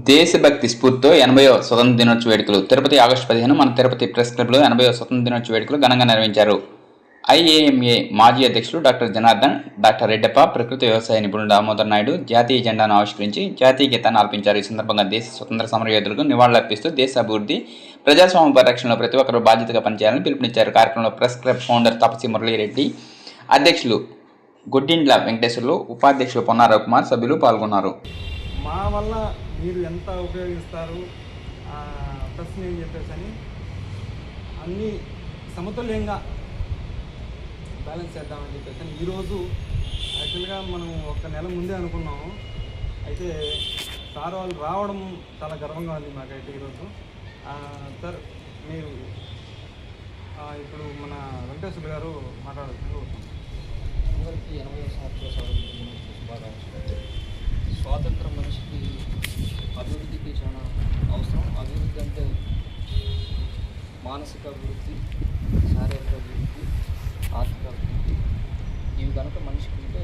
దేశభక్తి స్ఫూర్తితో 80వ స్వతంత్ర దినోత్సవ వేడుకలు తిరుపతి ఆగస్టు 15 మన తిరుపతి ప్రెస్ క్లబ్లో 80వ స్వతంత్ర దినోత్సవ వేడుకలు ఘనంగా నిర్వహించారు. ఐఏఎంఏ మాజీ అధ్యక్షులు డాక్టర్ జనార్దన్, డాక్టర్ రెడ్డప్ప, ప్రకృతి వ్యవసాయ నిపుణుడు దామోదర్ నాయుడు జాతీయ జెండాను ఆవిష్కరించి జాతీయ గీతాన్ని ఆలపించారు. ఈ సందర్భంగా దేశ స్వతంత్ర సమరయోధులకు నివాళులర్పిస్తూ దేశ అభివృద్ధి, ప్రజాస్వామ్య పరిరక్షణలో ప్రతి ఒక్కరూ బాధ్యతగా పనిచేయాలని పిలుపునిచ్చారు. కార్యక్రమంలో ప్రెస్ క్లబ్ ఫౌండర్ తపసి మురళీరెడ్డి, అధ్యక్షులు గొడ్డిండ్ల వెంకటేశ్వర్లు, ఉపాధ్యక్షులు పొన్నా రవికుమార్, సభ్యులు పాల్గొన్నారు. మా వల్ల మీరు ఎంత ఉపయోగిస్తారు ప్రశ్న ఏం చెప్పేసి అని అన్నీ సమతుల్యంగా బ్యాలెన్స్ చేద్దామని చెప్పేసి అని ఈరోజు యాక్చువల్గా మనం ఒక నెల ముందే అనుకున్నాము. అయితే సార్ వాళ్ళు రావడం చాలా గర్వంగా ఉంది మాకైతే ఈరోజు. సార్ మీరు ఇప్పుడు మన వెంకటేశ్వర గారు మాట్లాడుతూ అందరికీ 80వ సంవత్సర శుభాకాంక్షలు. స్వాతంత్రం మనిషికి అభివృద్ధికి చాలా అవసరం. అభివృద్ధి అంటే మానసిక అభివృద్ధి, శారీరక అభివృద్ధి, ఆర్థిక అభివృద్ధి. ఇవి కనుక మనిషికి ఉంటే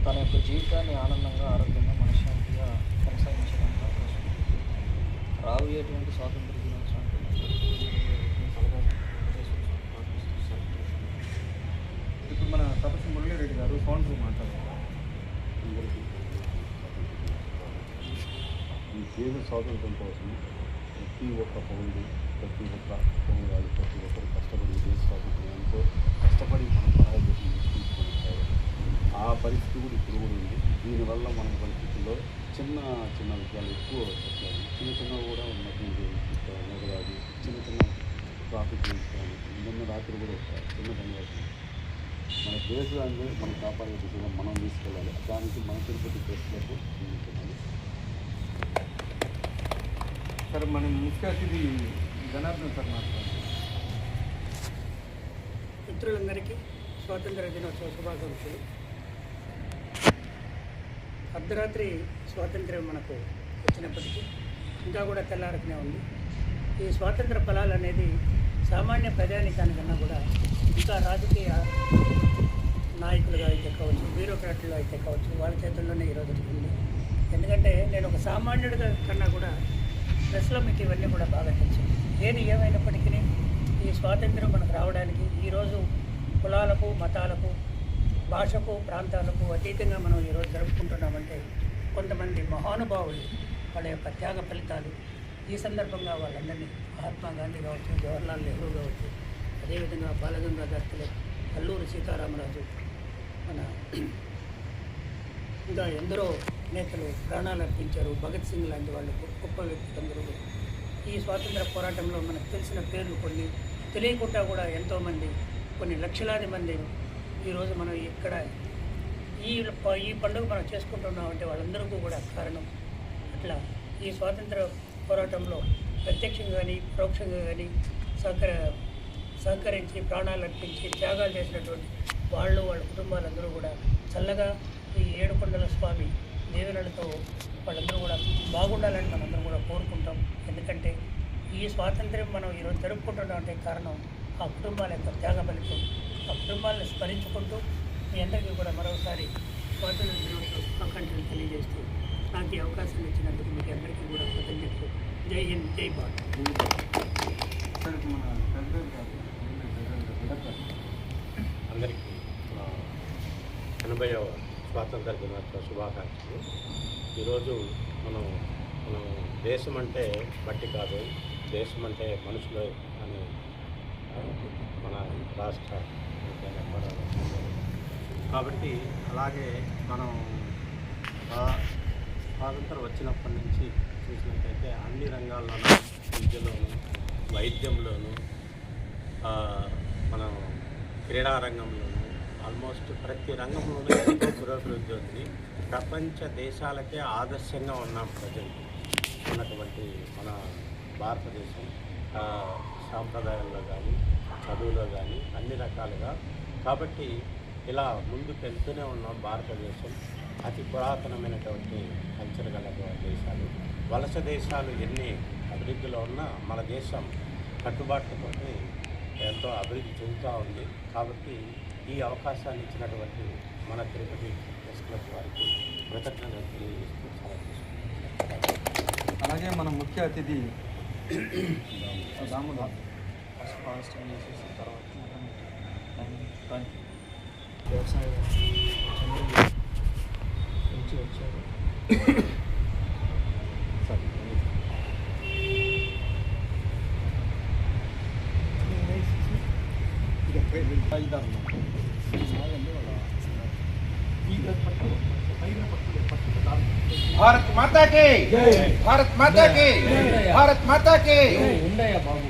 తన యొక్క జీవితాన్ని ఆనందంగా, ఆరోగ్యంగా, మనశ్శాంతిగా కొనసాగించడానికి అవకాశం ఉంటుంది. రాబోయేటువంటి స్వాతంత్ర దినోత్సవానికి ఇప్పుడు మన తపసి మురళీరెడ్డి గారు ఫౌండర్ మాట్లాడారు. ఈ దేశ స్వాతంత్రం కోసం ప్రతి ఒక్క పౌరుడు, ప్రతి ఒక్క పౌరురాలు, ప్రతి ఒక్కరు కష్టపడి దేశ స్వాతంత్రం ఎంతో కష్టపడి మన భారతదేశం తీసుకుంటారు. ఆ పరిస్థితి కూడా ఇప్పుడు కూడా ఉంది. దీనివల్ల మన పరిస్థితుల్లో చిన్న చిన్న విషయాలు ఎక్కువ చెప్పాలి. చిన్న కూడా ఉన్నటువంటి నగరాలు, చిన్న ట్రాఫిక్ తీసుకోవాలి. నిన్న రాత్రి కూడా ఒక చిన్న సంఘటన. మన దేశాన్ని మనం కాపాడే దిశగా మనం తీసుకెళ్ళాలి. దానికి మన తిరుపతి ప్రెస్లకు సార్ మన ముఖ్య అతిథి జనార్దన్ సార్ మాట్లాడారు. మిత్రులందరికీ స్వాతంత్ర దినోత్సవ శుభాకాంక్షలు. అర్ధరాత్రి స్వాతంత్ర్యం మనకు వచ్చినప్పటికీ ఇంకా కూడా తెల్లారకనే ఉంది. ఈ స్వాతంత్ర ఫలాలు అనేది సామాన్య ప్రజానికానికన్నా కూడా ఇంకా రాజకీయ నాయకులుగా అయితే కావచ్చు, బ్యూరోక్రాట్లుగా అయితే కావచ్చు, వాళ్ళ చేతుల్లోనే ఈరోజు ఉంది. ఎందుకంటే నేను ఒక సామాన్యుడిగా కన్నా కూడా ప్రెస్లో మీకు ఇవన్నీ కూడా బాగా తెలుసు. ఏది ఏమైనప్పటికీ ఈ స్వాతంత్రం మనకు రావడానికి ఈరోజు కులాలకు, మతాలకు, భాషకు, ప్రాంతాలకు అతీతంగా మనం ఈరోజు జరుపుకుంటున్నామంటే కొంతమంది మహానుభావులు వాళ్ళ యొక్క త్యాగ ఫలితాలు. ఈ సందర్భంగా వాళ్ళందరినీ మహాత్మా గాంధీ కావచ్చు, జవహర్లాల్ నెహ్రూ కావచ్చు, అదేవిధంగా బాలగంగాధర్ తిలక్, అల్లూరి సీతారామరాజు, మన ఇంకా ఎందరో నేతలు ప్రాణాలు అర్పించారు. భగత్ సింగ్ లాంటి వాళ్ళు గొప్ప వ్యక్తులందరూ ఈ స్వాతంత్ర పోరాటంలో మనకు తెలిసిన పేర్లు, కొన్ని తెలియకుండా కూడా ఎంతోమంది, కొన్ని లక్షలాది మంది ఈరోజు మనం ఇక్కడ ఈ పండుగ మనం చేసుకుంటున్నామంటే వాళ్ళందరికీ కూడా కారణం. అట్లా ఈ స్వాతంత్ర పోరాటంలో ప్రత్యక్షంగా కానీ పరోక్షంగా కానీ సహకరించి ప్రాణాలు అర్పించి త్యాగాలు చేసినటువంటి వాళ్ళ కుటుంబాలందరూ కూడా చల్లగా ఈ ఏడుకొండల స్వామి దీవెనలతో వాళ్ళందరూ కూడా బాగుండాలని మనందరం కూడా కోరుకుంటాం. ఎందుకంటే ఈ స్వాతంత్ర్యం మనం ఈరోజు జరుపుకుంటున్నామంటే కారణం ఆ కుటుంబాల యొక్క త్యాగ ఫలితం. ఆ కుటుంబాలను స్మరించుకుంటూ మీ అందరికీ కూడా మరోసారి స్వాతంత్ర దినోత్సవ శుభాకాంక్షలు తెలియజేస్తూ నాకు ఈ అవకాశం ఇచ్చినందుకు మీకు అందరికీ కూడా కృతజ్ఞతలు. జై హింద్, జై భారత్. అందరికీ 80వ స్వాతంత్ర దినోత్సవ శుభాకాంక్షలు. ఈరోజు మనం దేశం అంటే మట్టి కాదు, దేశం అంటే మనుషులు అని మన రాష్ట్ర కాబట్టి అలాగే మనం స్వాతంత్రం వచ్చినప్పటి నుంచి చూసినట్టయితే అన్ని రంగాల్లోనూ, విద్యలోను, వైద్యంలోను, మనం క్రీడా రంగంలోనూ, ఆల్మోస్ట్ ప్రతి రంగంలోనూ ఎంతో పురోభివృద్ధి ఉంది. ప్రపంచ దేశాలకే ఆదర్శంగా ఉన్నాం ప్రజలు ఉన్నటువంటి మన భారతదేశం. సాంప్రదాయాల్లో కానీ, చదువులో కానీ అన్ని రకాలుగా. కాబట్టి ఇలా ముందుకు వెళ్తూనే ఉన్నాం. భారతదేశం అతి పురాతనమైనటువంటి కల్చర్ గల దేశాలు. వలస దేశాలు ఎన్ని అభివృద్ధిలో ఉన్నా మన దేశం కట్టుబాట్లతో ఎంతో అభివృద్ధి చెందుతూ ఉంది. కాబట్టి ఈ అవకాశాన్ని ఇచ్చినటువంటి మన తిరుపతి ప్రెస్ క్లబ్ వారికి కృతజ్ఞతలు తెలియజేస్తూ సెలవు తీసుకుంటున్నాను. అలాగే మన ముఖ్య అతిథి రాముదాస్ ఫస్ట్ ఫాస్టింగ్ చేసేసి తర్వాత వ్యవసాయ చంద్రుడు నుంచి వచ్చారు. भारत माता की भारत माता की भारत माता की ఉండయా బాబు